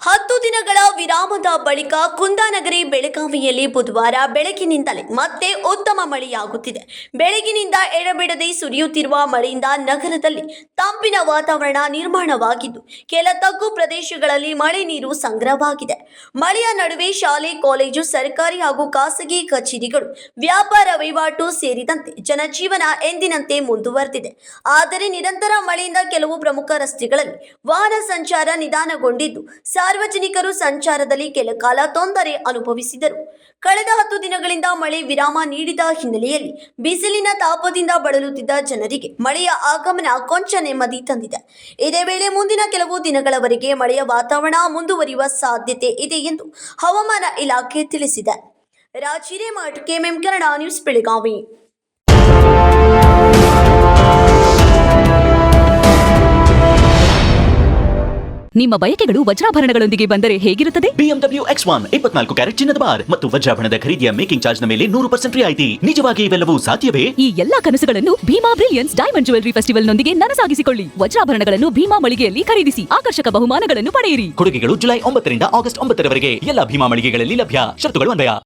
10 ದಿನಗಳ ವಿರಾಮದ ಬಳಿಕ ಕುಂದಾನಗರಿ ಬೆಳಗಾವಿಯಲ್ಲಿ ಬುಧವಾರ ಬೆಳಗಿನಿಂದಲೇ ಮತ್ತೆ ಉತ್ತಮ ಮಳೆಯಾಗುತ್ತಿದೆ. ಬೆಳಗಿನಿಂದ ಎಡಬಿಡದೆ ಸುರಿಯುತ್ತಿರುವ ಮಳೆಯಿಂದ ನಗರದಲ್ಲಿ ತಂಪಿನ ವಾತಾವರಣ ನಿರ್ಮಾಣವಾಗಿದ್ದು, ಕೆಲ ತಗ್ಗು ಪ್ರದೇಶಗಳಲ್ಲಿ ಮಳೆ ನೀರು ಸಂಗ್ರಹವಾಗಿದೆ. ಮಳೆಯ ನಡುವೆ ಶಾಲೆ, ಕಾಲೇಜು, ಸರ್ಕಾರಿ ಹಾಗೂ ಖಾಸಗಿ ಕಚೇರಿಗಳು, ವ್ಯಾಪಾರ ವಹಿವಾಟು ಸೇರಿದಂತೆ ಜನಜೀವನ ಎಂದಿನಂತೆ ಮುಂದುವರೆದಿದೆ. ಆದರೆ ನಿರಂತರ ಮಳೆಯಿಂದ ಕೆಲವು ಪ್ರಮುಖ ರಸ್ತೆಗಳಲ್ಲಿ ವಾಹನ ಸಂಚಾರ ನಿಧಾನಗೊಂಡಿದ್ದು, ಸಾರ್ವಜನಿಕರು ಸಂಚಾರದಲ್ಲಿ ಕೆಲಕಾಲ ತೊಂದರೆ ಅನುಭವಿಸಿದರು. ಕಳೆದ 10 ದಿನಗಳಿಂದ ಮಳೆ ವಿರಾಮ ನೀಡಿದ ಹಿನ್ನೆಲೆಯಲ್ಲಿ ಬಿಸಿಲಿನ ತಾಪದಿಂದ ಬಳಲುತ್ತಿದ್ದ ಜನರಿಗೆ ಮಳೆಯ ಆಗಮನ ಕೊಂಚ ನೆಮ್ಮದಿ ತಂದಿದೆ. ಇದೇ ವೇಳೆ ಮುಂದಿನ ಕೆಲವು ದಿನಗಳವರೆಗೆ ಮಳೆಯ ವಾತಾವರಣ ಮುಂದುವರಿಯುವ ಸಾಧ್ಯತೆ ಇದೆ ಎಂದು ಹವಾಮಾನ ಇಲಾಖೆ ತಿಳಿಸಿದೆ. Raj Hiremath, KMM Kannada news, Belagavi. ನಿಮ್ಮ ಬಯಕೆಗಳು ವಜ್ರಾಭರಣಗಳೊಂದಿಗೆ ಬಂದರೆ ಹೇಗಿರುತ್ತದೆ? BMW X1 24 ಕ್ಯಾರೆಟ್ ಚಿನ್ನದ ಬಾರ್ ಮತ್ತು ವಜ್ರಾಭರಣದ ಖರೀದಿಯ ಮೇಕಿಂಗ್ ಚಾರ್ಜ್ ನ ಮೇಲೆ 100% ರಿಯಾಯಿತಿ. ನಿಜವಾಗಿ ಇವೆಲ್ಲವೂ ಸಾಧ್ಯವೇ? ಈ ಎಲ್ಲಾ ಕನಸುಗಳನ್ನು Bhima brilliance diamond jewellery festival ನೊಂದಿಗೆ ನನಸಾಗಿಸಿಕೊಳ್ಳಿ. ವಜ್ರಾಭರಣಗಳನ್ನು ಭೀಮಾ ಮಳಿಗೆಯಲ್ಲಿ ಖರೀದಿಸಿ ಆಕರ್ಷಕ ಬಹುಮಾನಗಳನ್ನು ಪಡೆಯಿರಿ. ಕೊಡುಗೆಗಳು ಜುಲೈ 9 ರಿಂದ ಆಗಸ್ಟ್ 9 ರವರೆಗೆ ಎಲ್ಲ ಭೀಮಾ ಮಳಿಗೆಗಳಲ್ಲಿ ಲಭ್ಯ. ಶರತ್ತುಗಳು ಅನ್ವಯ.